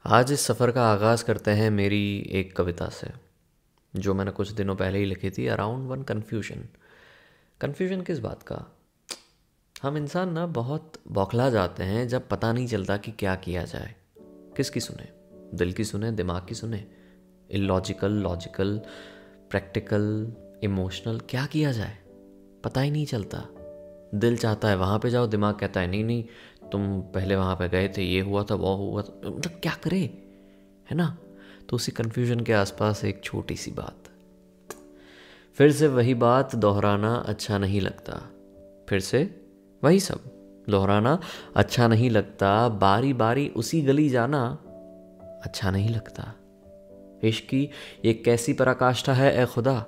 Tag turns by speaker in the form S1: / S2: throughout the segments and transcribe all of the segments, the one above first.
S1: आज इस सफ़र का आगाज़ करते हैं मेरी एक कविता से, जो मैंने कुछ दिनों पहले ही लिखी थी। Around one confusion. कन्फ्यूजन किस बात का? हम इंसान ना बहुत बौखला जाते हैं जब पता नहीं चलता कि क्या किया जाए। किसकी सुने? दिल की सुने, दिमाग की सुने? इलॉजिकल, लॉजिकल, प्रैक्टिकल, इमोशनल, क्या किया जाए पता ही नहीं चलता। दिल चाहता है वहाँ पे जाओ, दिमाग कहता है नहीं नहीं, तुम पहले वहाँ पे गए थे, ये हुआ था, वो हुआ था, मतलब क्या करे, है ना? तो उसी कन्फ्यूजन के आसपास एक छोटी सी बात। फिर से वही बात दोहराना अच्छा नहीं लगता। फिर से वही सब दोहराना अच्छा नहीं लगता। बारी बारी उसी गली जाना अच्छा नहीं लगता। इश्क की ये कैसी पराकाष्ठा है ए खुदा।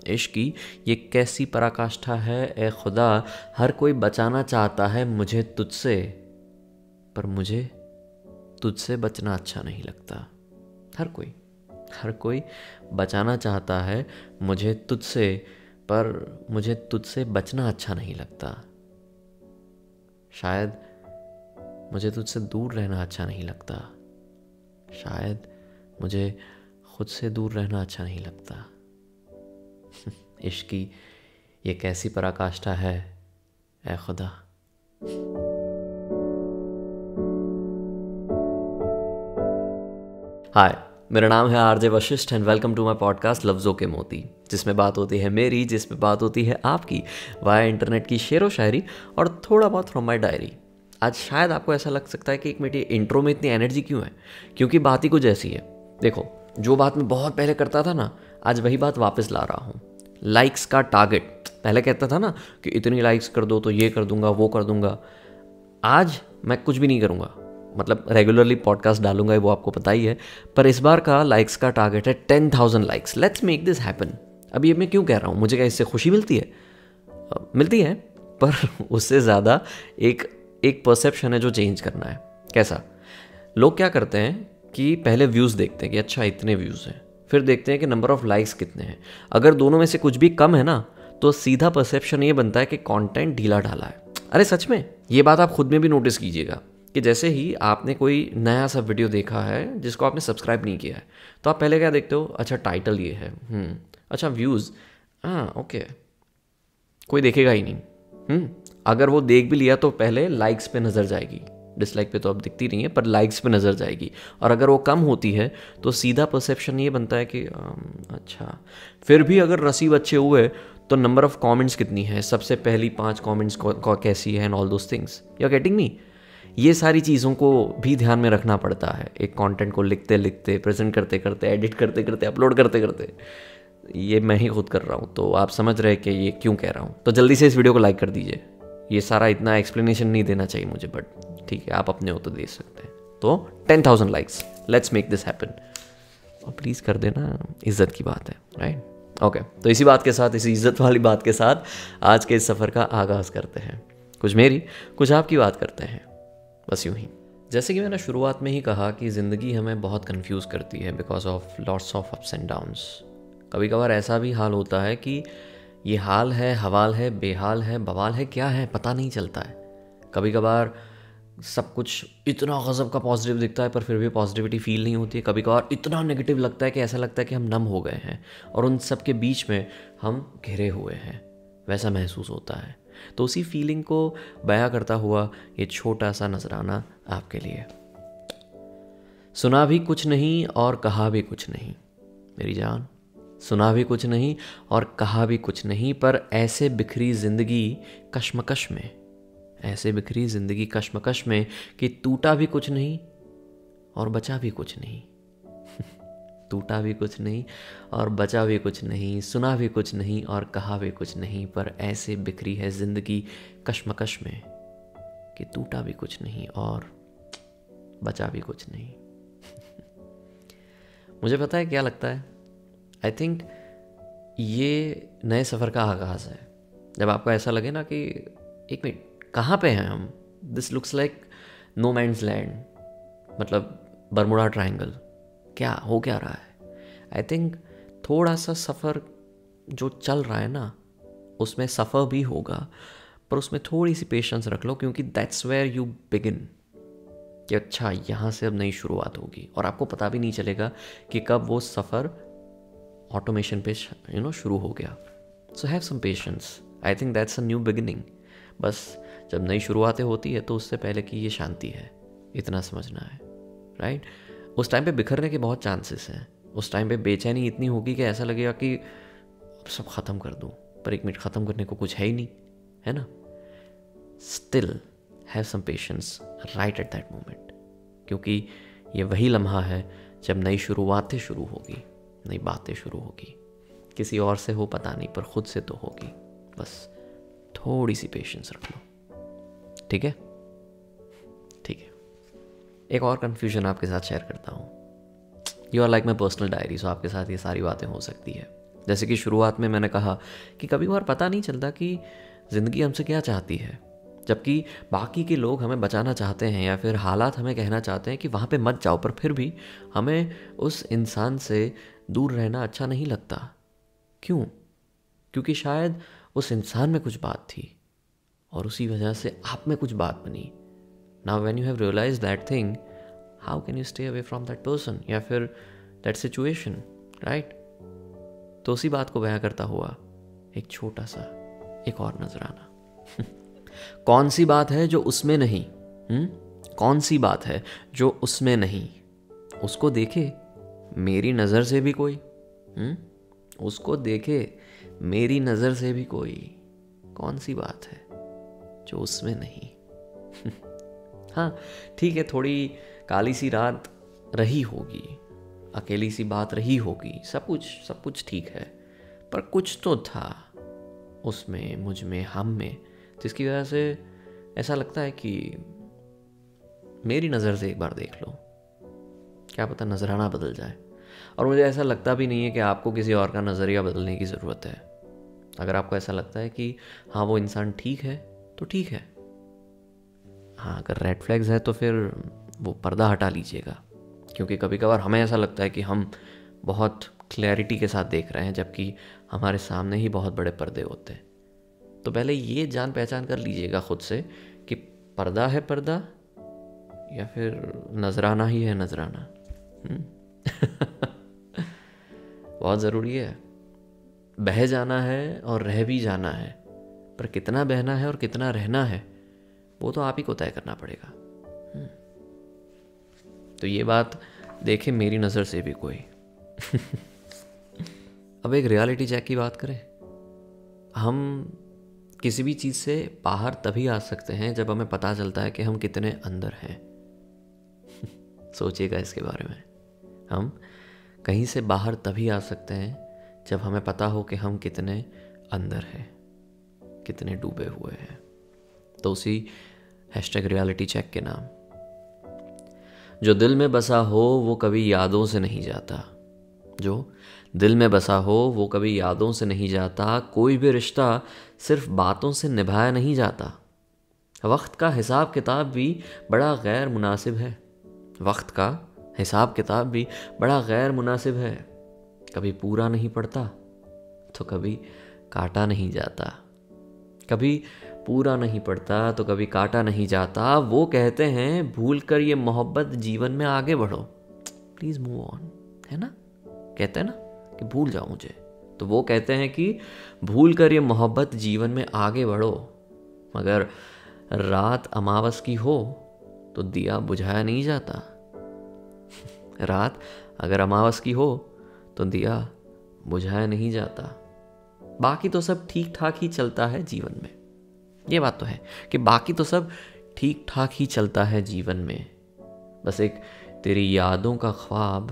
S1: इश्क की ये कैसी पराकाष्ठा है ए खुदा। हर कोई बचाना चाहता है मुझे तुझसे, पर मुझे तुझसे बचना अच्छा नहीं लगता। हर कोई बचाना चाहता है मुझे तुझसे, पर मुझे तुझसे बचना अच्छा नहीं लगता। शायद मुझे तुझसे दूर रहना अच्छा नहीं लगता। शायद मुझे खुद से दूर रहना अच्छा नहीं लगता। इश्क की ये कैसी पराकाष्ठा है ए खुदा। हाय, मेरा नाम है RJ Vashishth and welcome to my podcast लफ्ज़ों के मोती, जिसमें बात होती है मेरी, जिसमें बात होती है आपकी, वाया इंटरनेट की शेरो शायरी और थोड़ा बहुत फ्रॉम माई डायरी। आज शायद आपको ऐसा लग सकता है कि एक मेरी इंट्रो में इतनी एनर्जी क्यों है, क्योंकि बात ही कुछ ऐसी है। देखो, जो बात मैं बहुत पहले करता था ना, आज वही बात वापस ला रहा हूँ। लाइक्स का टारगेट। पहले कहता था ना कि इतनी लाइक्स कर दो तो ये कर दूंगा, वो कर दूंगा। आज मैं कुछ भी नहीं करूँगा, मतलब रेगुलरली पॉडकास्ट डालूंगा, वो आपको पता ही है। पर इस बार का लाइक्स का टारगेट है 10,000 likes. Let's make this happen. अब ये मैं क्यों कह रहा हूँ? मुझे क्या इससे खुशी मिलती है? मिलती है, पर उससे ज़्यादा एक एक परसेप्शन है जो चेंज करना है। कैसा? लोग क्या करते हैं कि पहले व्यूज़ देखते हैं कि अच्छा इतने व्यूज़ हैं, फिर देखते हैं कि नंबर ऑफ लाइक्स कितने हैं। अगर दोनों में से कुछ भी कम है ना, तो सीधा परसेप्शन ये बनता है कि कंटेंट ढीला ढाला है। अरे सच में, ये बात आप खुद में भी नोटिस कीजिएगा कि जैसे ही आपने कोई नया सा वीडियो देखा है जिसको आपने सब्सक्राइब नहीं किया है, तो आप पहले क्या देखते हो? अच्छा टाइटल ये है, अच्छा व्यूज़, हाँ ओके, कोई देखेगा ही नहीं। अगर वो देख भी लिया तो पहले लाइक्स पे नज़र जाएगी। डिसलाइक पे तो अब दिखती नहीं है, पर लाइक्स पे नज़र जाएगी। और अगर वो कम होती है तो सीधा परसेप्शन ये बनता है कि अच्छा। फिर भी अगर रसीब अच्छे हुए तो नंबर ऑफ कमेंट्स कितनी है, सबसे पहली 5 कमेंट्स कैसी है, and all those things. You are getting me? ये सारी चीज़ों को भी ध्यान में रखना पड़ता है एक कंटेंट को लिखते लिखते, प्रेजेंट करते करते, एडिट करते करते, अपलोड करते करते। ये मैं ही खुद कर रहा हूँ, तो आप समझ रहे हैं कि ये क्यों कह रहा हूँ। तो जल्दी से इस वीडियो को लाइक कर दीजिए। ये सारा इतना एक्सप्लेनेशन नहीं देना चाहिए मुझे, बट ठीक है, आप अपने हो तो दे सकते हैं। तो 10,000 likes, let's make this happen. और प्लीज़ कर देना, इज्जत की बात है, राइट? ओके, तो इसी बात के साथ, इसी इज्जत वाली बात के साथ आज के इस सफ़र का आगाज़ करते हैं। कुछ मेरी, कुछ आपकी बात करते हैं, बस यूं ही। जैसे कि मैंने शुरुआत में ही कहा कि ज़िंदगी हमें बहुत कंफ्यूज करती है because of lots of ups and downs. कभी कभार ऐसा भी हाल होता है कि ये हाल है, हवाल है, बेहाल है, बवाल है, क्या है पता नहीं चलता है। कभी कभार सब कुछ इतना गज़ब का पॉजिटिव दिखता है पर फिर भी पॉजिटिविटी फील नहीं होती है। कभी कभार इतना नेगेटिव लगता है कि ऐसा लगता है कि हम नम हो गए हैं और उन सब के बीच में हम घिरे हुए हैं, वैसा महसूस होता है। तो उसी फीलिंग को बयां करता हुआ ये छोटा सा नजराना आपके लिए। सुना भी कुछ नहीं और कहा भी कुछ नहीं मेरी जान, सुना भी कुछ नहीं और कहा भी कुछ नहीं, पर ऐसे बिखरी जिंदगी कश्मकश में, ऐसे बिखरी जिंदगी कश्मकश में कि टूटा भी कुछ नहीं और बचा भी कुछ नहीं। टूटा भी कुछ नहीं और बचा भी कुछ नहीं, सुना भी कुछ नहीं और कहा भी कुछ नहीं, पर ऐसे बिखरी है जिंदगी कश्मकश में कि टूटा भी कुछ नहीं और बचा भी कुछ नहीं। मुझे पता है क्या लगता है। आई थिंक ये नए सफ़र का आगाज़ है। जब आपको ऐसा लगे ना कि एक मिनट, कहाँ पे हैं हम? This looks like no man's land, मतलब बरमुडा ट्रायंगल। क्या हो क्या रहा है? आई थिंक थोड़ा सा सफ़र जो चल रहा है ना, उसमें सफ़र भी होगा, पर उसमें थोड़ी सी पेशेंस रख लो, क्योंकि दैट्स वेयर यू बिगिन। कि अच्छा यहाँ से अब नई शुरुआत होगी, और आपको पता भी नहीं चलेगा कि कब वो सफ़र ऑटोमेशन पे शुरू हो गया. So have some patience. I think that's a new beginning. बस जब नई शुरुआतें होती है तो उससे पहले कि ये शांति है, इतना समझना है, राइट? उस टाइम पे बिखरने के बहुत चांसेस हैं. उस टाइम पे बेचैनी इतनी होगी कि ऐसा लगेगा कि अब सब ख़त्म कर दूँ, पर एक मिनट ख़त्म करने को कुछ है ही नहीं, है ना? Still have some patience right at that moment, क्योंकि ये वही लम्हा है जब नई शुरुआतें शुरू होगी, नई बातें शुरू होगी. किसी और से हो पता नहीं, पर खुद से तो होगी. बस थोड़ी सी पेशेंस रख लो. ठीक है? ठीक है. एक और कन्फ्यूजन आपके साथ शेयर करता हूँ. You are like my personal diary, so आपके साथ ये सारी बातें हो सकती है. जैसे कि शुरुआत में मैंने कहा कि कभी बार पता नहीं चलता कि ज़िंदगी हमसे क्या चाहती है, जबकि बाकी के लोग हमें बचाना चाहते हैं या फिर हालात हमें कहना चाहते हैं कि वहाँ पे मत जाओ, पर फिर भी हमें उस इंसान से दूर रहना अच्छा नहीं लगता. क्यों? क्योंकि शायद उस इंसान में कुछ बात थी और उसी वजह से आप में कुछ बात बनी. Now when you have realise that thing, how can you stay away from that person या फिर दैट सिचुएशन, राइट? तो उसी बात को बयां करता हुआ एक छोटा सा एक और नजराना. कौन सी बात है जो उसमें नहीं? कौन सी बात है जो उसमें नहीं? उसको देखे मेरी नज़र से भी कोई. उसको देखे मेरी नज़र से भी कोई. कौन सी बात है जो उसमें नहीं? हाँ ठीक है, थोड़ी काली सी रात रही होगी, अकेली सी बात रही होगी, सब कुछ ठीक है, पर कुछ तो था उसमें, मुझ में, हम में, जिसकी वजह से ऐसा लगता है कि मेरी नज़र से एक बार देख लो, क्या पता नजराना बदल जाए. और मुझे ऐसा लगता भी नहीं है कि आपको किसी और का नज़रिया बदलने की ज़रूरत है. अगर आपको ऐसा लगता है कि हाँ वो इंसान ठीक है तो ठीक है. हाँ अगर रेड फ्लैग्स है तो फिर वो पर्दा हटा लीजिएगा, क्योंकि कभी कभार हमें ऐसा लगता है कि हम बहुत क्लैरिटी के साथ देख रहे हैं, जबकि हमारे सामने ही बहुत बड़े पर्दे होते हैं. तो पहले ये जान पहचान कर लीजिएगा खुद से कि पर्दा है पर्दा या फिर नजराना ही है नजराना. बहुत ज़रूरी है. बह जाना है और रह भी जाना है, पर कितना बहना है और कितना रहना है वो तो आप ही को तय करना पड़ेगा. तो ये बात देखे मेरी नज़र से भी कोई. अब एक रियलिटी चेक की बात करें. हम किसी भी चीज़ से बाहर तभी आ सकते हैं जब हमें पता चलता है कि हम कितने अंदर हैं. सोचिएगा इसके बारे में. हम कहीं से बाहर तभी आ सकते हैं जब हमें पता हो कि हम कितने अंदर हैं, कितने डूबे हुए हैं. तो उसी #रियलिटी चेक के नाम. जो दिल में बसा हो वो कभी यादों से नहीं जाता. जो दिल में बसा हो वो कभी यादों से नहीं जाता. कोई भी रिश्ता सिर्फ बातों से निभाया नहीं जाता. वक्त का हिसाब किताब भी बड़ा गैर मुनासिब है. वक्त का हिसाब किताब भी बड़ा गैर मुनासिब है. कभी पूरा नहीं पड़ता तो कभी काटा नहीं जाता. कभी पूरा नहीं पड़ता तो कभी काटा नहीं जाता. वो कहते हैं भूल कर ये मोहब्बत जीवन में आगे बढ़ो. प्लीज़ मूव ऑन, है ना? कहते हैं ना कि भूल जाओ मुझे, तो वो कहते हैं कि भूल कर ये मोहब्बत जीवन में आगे बढ़ो. मगर रात अमावस की हो तो दिया बुझाया नहीं जाता. रात अगर अमावस की हो तो दिया बुझाया नहीं जाता. बाकी तो सब ठीक ठाक ही चलता है जीवन में. ये बात तो है कि बाकी तो सब ठीक ठाक ही चलता है जीवन में. बस एक तेरी यादों का ख्वाब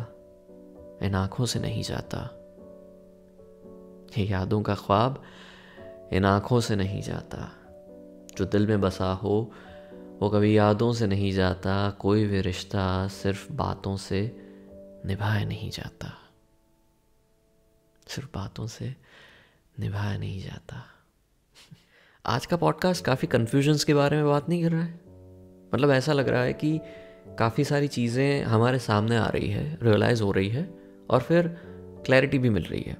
S1: इन आंखों से नहीं जाता. ये यादों का ख्वाब इन आंखों से नहीं जाता. जो दिल में बसा हो वो कभी यादों से नहीं जाता. कोई भी रिश्ता सिर्फ बातों से निभाया नहीं जाता. सिर्फ बातों से निभाया नहीं जाता. आज का पॉडकास्ट काफ़ी कन्फ्यूजन्स के बारे में बात नहीं कर रहा है. मतलब ऐसा लग रहा है कि काफ़ी सारी चीज़ें हमारे सामने आ रही है, रियलाइज़ हो रही है और फिर क्लैरिटी भी मिल रही है.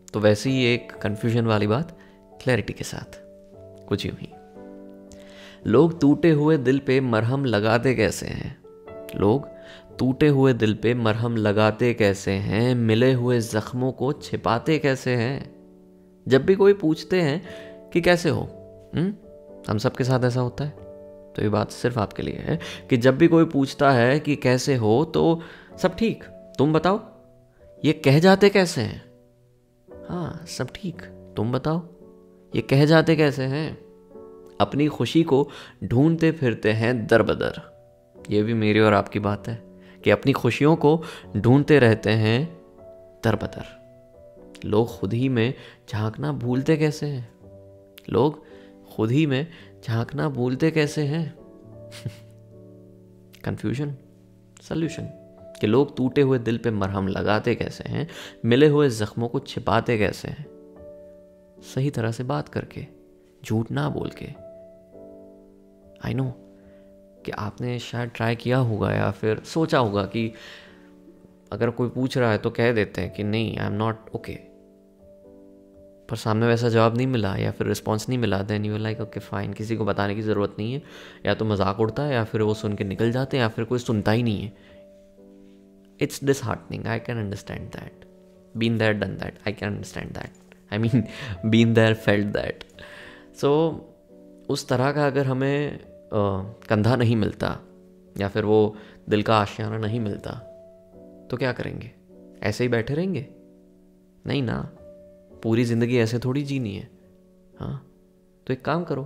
S1: तो वैसे ही एक कन्फ्यूजन वाली बात क्लैरिटी के साथ कुछ यूँ ही. लोग टूटे हुए दिल पे मरहम लगाते कैसे हैं? लोग टूटे हुए दिल पे मरहम लगाते कैसे हैं? मिले हुए जख्मों को छिपाते कैसे हैं? जब भी कोई पूछते हैं कि कैसे हो, हम सब के साथ ऐसा होता है, तो ये बात सिर्फ आपके लिए है कि जब भी कोई पूछता है कि कैसे हो तो सब ठीक, तुम बताओ, ये कह जाते कैसे हैं? हाँ, सब ठीक, तुम बताओ, ये कह जाते कैसे हैं? अपनी खुशी को ढूंढते फिरते हैं दर बदर। ये भी मेरी और आपकी बात है कि अपनी खुशियों को ढूंढते रहते हैं दर बदर। लोग खुद ही में झांकना भूलते कैसे हैं? लोग खुद ही में झांकना भूलते कैसे हैं? कंफ्यूजन, सॉल्यूशन कि लोग टूटे हुए दिल पे मरहम लगाते कैसे हैं, मिले हुए जख्मों को छिपाते कैसे हैं? सही तरह से बात करके, झूठ ना बोल के। आई नो कि आपने शायद ट्राई किया होगा या फिर सोचा होगा कि अगर कोई पूछ रहा है तो कह देते हैं कि नहीं, आई एम नॉट ओके, पर सामने वैसा जवाब नहीं मिला या फिर रिस्पॉन्स नहीं मिला, then you like okay fine, किसी को बताने की ज़रूरत नहीं है। या तो मजाक उड़ता है या फिर वो सुन के निकल जाते हैं या फिर कोई सुनता ही नहीं है। It's disheartening, I can understand that, been there done that, I can understand that, I mean been there felt that. So उस तरह का अगर हमें कंधा नहीं मिलता या फिर वो दिल का आशियाना नहीं मिलता तो क्या करेंगे? ऐसे ही बैठे रहेंगे? नहीं ना, पूरी ज़िंदगी ऐसे थोड़ी जीनी है। हाँ, तो एक काम करो,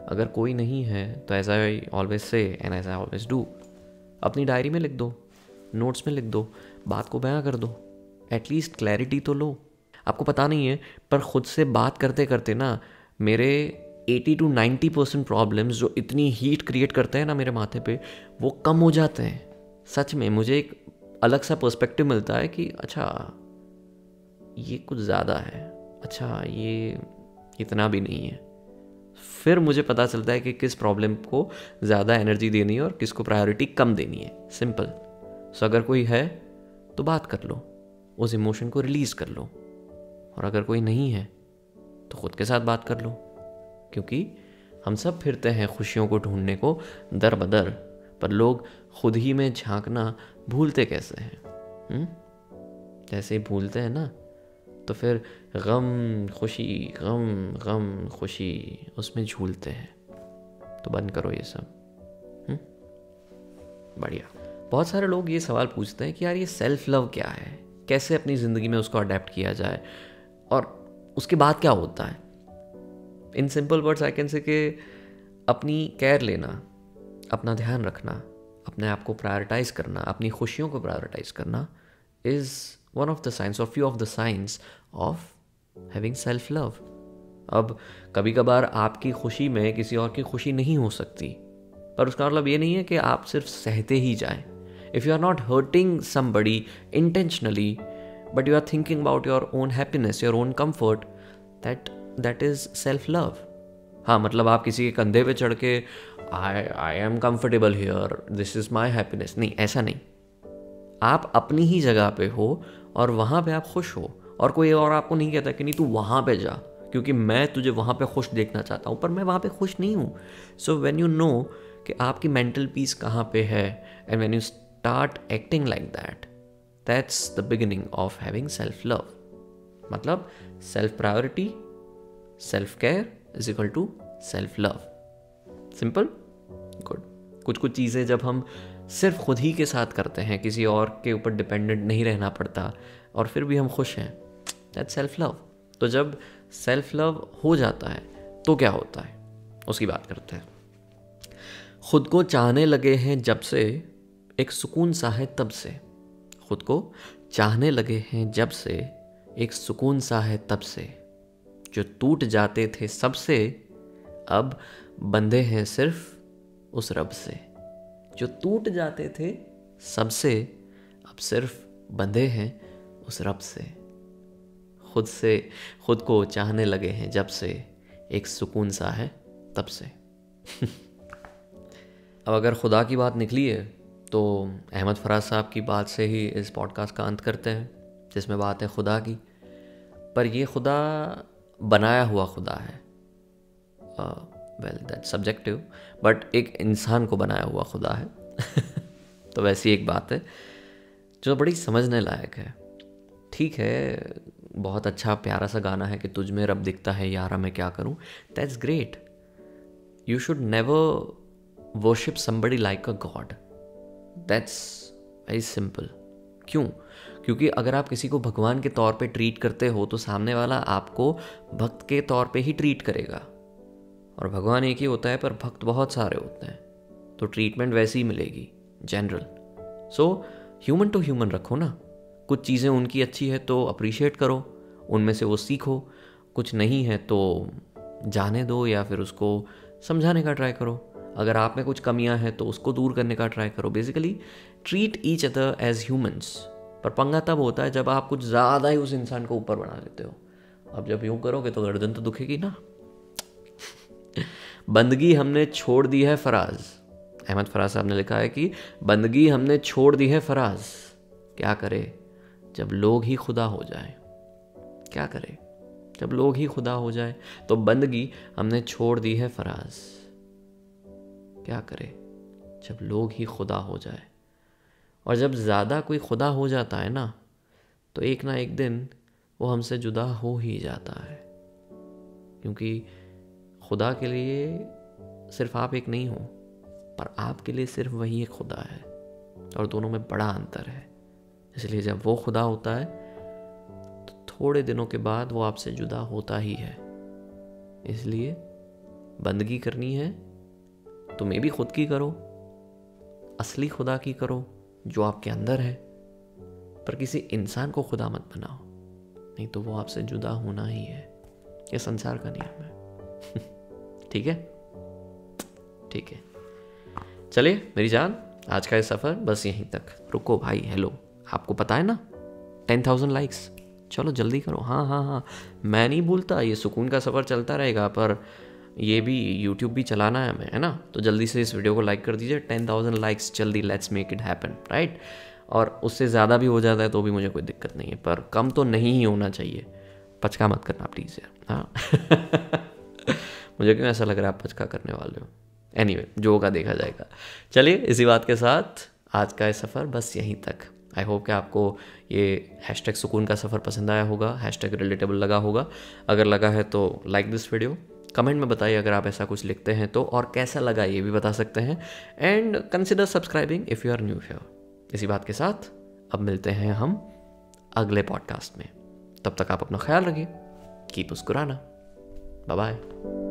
S1: अगर कोई नहीं है तो as I always say and as I always do, अपनी डायरी में लिख दो, नोट्स में लिख दो, बात को बयां कर दो, एटलीस्ट क्लैरिटी तो लो। आपको पता नहीं है पर खुद से बात करते करते ना मेरे 80 to 90% प्रॉब्लम्स जो इतनी हीट क्रिएट करते हैं ना मेरे माथे पे, वो कम हो जाते हैं। सच में मुझे एक अलग सा पर्सपेक्टिव मिलता है कि अच्छा ये कुछ ज़्यादा है, अच्छा ये इतना भी नहीं है। फिर मुझे पता चलता है कि किस प्रॉब्लम को ज़्यादा एनर्जी देनी है और किसको प्रायोरिटी कम देनी है। सिंपल। सो अगर कोई है तो बात कर लो, उस इमोशन को रिलीज़ कर लो, और अगर कोई नहीं है तो खुद के साथ बात कर लो, क्योंकि हम सब फिरते हैं खुशियों को ढूंढने को दर बदर, पर लोग खुद ही में झांकना भूलते कैसे हैं? जैसे ही भूलते हैं ना तो फिर गम खुशी, गम गम खुशी, उसमें झूलते हैं। तो बंद करो ये सब। बढ़िया। बहुत सारे लोग ये सवाल पूछते हैं कि यार ये सेल्फ लव क्या है, कैसे अपनी ज़िंदगी में उसको अडेप्ट किया जाए और उसके बाद क्या होता है। In simple words I can say कि अपनी केयर लेना, अपना ध्यान रखना, अपने आप को प्रायोरिटाइज करना, अपनी खुशियों को प्रायोरिटाइज करना is one of the signs और few of the signs of having self love. अब कभी कभार आपकी खुशी में किसी और की खुशी नहीं हो सकती, पर उसका मतलब ये नहीं है कि आप सिर्फ सहते ही जाएं। If you are not hurting somebody intentionally but you are thinking about your own happiness, your own comfort, that is self love. हाँ, मतलब आप किसी के कंधे पे चढ़ के I am comfortable here, this is my happiness, नहीं, ऐसा नहीं। आप अपनी ही जगह पे हो और वहाँ पे आप खुश हो, और कोई और आपको नहीं कहता कि नहीं तू वहाँ पे जा क्योंकि मैं तुझे वहाँ पे खुश देखना चाहता हूँ, पर मैं वहाँ पे खुश नहीं हूँ। सो व्हेन यू नो कि आपकी मेंटल पीस कहाँ पे है and when you start acting like that, that's the beginning of having self love. मतलब self priority, self care is equal to self love. Simple, good. कुछ कुछ चीज़ें जब हम सिर्फ खुद ही के साथ करते हैं, किसी और के ऊपर डिपेंडेंट नहीं रहना पड़ता, और फिर भी हम खुश हैं, दैट्स सेल्फ लव। तो जब सेल्फ लव हो जाता है तो क्या होता है, उसकी बात करते हैं। खुद को चाहने लगे हैं जब से, एक सुकून सा है तब से। खुद को चाहने लगे हैं जब से, एक सुकून सा है तब से। जो टूट जाते थे सबसे, अब बंधे हैं सिर्फ उस रब से। जो टूट जाते थे सबसे, अब सिर्फ बंधे हैं उस रब से। खुद को चाहने लगे हैं जब से, एक सुकून सा है तब से। अब अगर खुदा की बात निकली है तो अहमद फराज साहब की बात से ही इस पॉडकास्ट का अंत करते हैं, जिसमें बात है खुदा की। पर ये खुदा बनाया हुआ खुदा है। वेल दैट्स सब्जेक्टिव, बट एक इंसान को बनाया हुआ खुदा है तो वैसी एक बात है जो बड़ी समझने लायक है। ठीक है, बहुत अच्छा प्यारा सा गाना है कि तुझ में रब दिखता है यारा मैं क्या करूं, that's great. You should never worship somebody like a God, that's very simple. क्यों? क्योंकि अगर आप किसी को भगवान के तौर पे ट्रीट करते हो तो सामने वाला आपको भक्त के तौर पे ही ट्रीट करेगा, और भगवान एक ही होता है पर भक्त बहुत सारे होते हैं, तो ट्रीटमेंट वैसी ही मिलेगी general. So human to human रखो ना, कुछ चीज़ें उनकी अच्छी है तो अप्रिशिएट करो, उनमें से वो सीखो, कुछ नहीं है तो जाने दो या फिर उसको समझाने का ट्राई करो। अगर आप में कुछ कमियां हैं तो उसको दूर करने का ट्राई करो। Basically treat each other as humans. पर पंगा तब होता है जब आप कुछ ज़्यादा ही उस इंसान को ऊपर बना लेते हो। अब जब यूं करोगे तो गर्दन तो दुखेगी ना। बंदगी हमने छोड़ दी है फराज, अहमद फराज साहब ने लिखा है कि बंदगी हमने छोड़ दी है फराज, क्या करे जब लोग ही खुदा हो जाए। क्या करे जब लोग ही खुदा हो जाए, तो बंदगी हमने छोड़ दी है फराज, क्या करे जब लोग ही खुदा हो जाए। और जब ज़्यादा कोई खुदा हो जाता है ना, तो एक ना एक दिन वो हमसे जुदा हो ही जाता है, क्योंकि खुदा के लिए सिर्फ आप एक नहीं हो, पर आपके लिए सिर्फ वही एक खुदा है, और दोनों में बड़ा अंतर है। इसलिए जब वो खुदा होता है तो थोड़े दिनों के बाद वो आपसे जुदा होता ही है। इसलिए बंदगी करनी है तो मे भी खुद की करो, असली खुदा की करो जो आपके अंदर है, पर किसी इंसान को खुदा मत बनाओ, नहीं तो वो आपसे जुदा होना ही है। ये संसार का नियम है। ठीक है, ठीक है, चलिए मेरी जान, आज का ये सफ़र बस यहीं तक। रुको भाई, हेलो, आपको पता है ना 10,000 लाइक्स, चलो जल्दी करो। हाँ हाँ हाँ, मैं नहीं भूलता, ये सुकून का सफ़र चलता रहेगा, पर ये भी यूट्यूब भी चलाना है हमें, है ना। तो जल्दी से इस वीडियो को लाइक कर दीजिए, 10,000 लाइक्स जल्दी, let's make it happen, right. और उससे ज़्यादा भी हो जाता है तो भी मुझे कोई दिक्कत नहीं है, पर कम तो नहीं ही होना चाहिए। पचका मत करना प्लीज़ यार, हाँ। मुझे क्यों ऐसा लग रहा है आप पचका करने वाले हो। एनीवे, जो होगा देखा जाएगा। चलिए इसी बात के साथ आज का ये सफ़र बस यहीं तक। आई होप कि आपको ये हैशटैग सुकून का सफ़र पसंद आया होगा, हैशटैग रिलेटेबल लगा होगा। अगर लगा है तो लाइक दिस वीडियो, कमेंट में बताइए अगर आप ऐसा कुछ लिखते हैं तो, और कैसा लगा ये भी बता सकते हैं। And consider subscribing if you are new here. इसी बात के साथ अब मिलते हैं हम अगले पॉडकास्ट में। तब तक आप अपना ख्याल रखिए, कीप मुस्कुराना। Bye bye.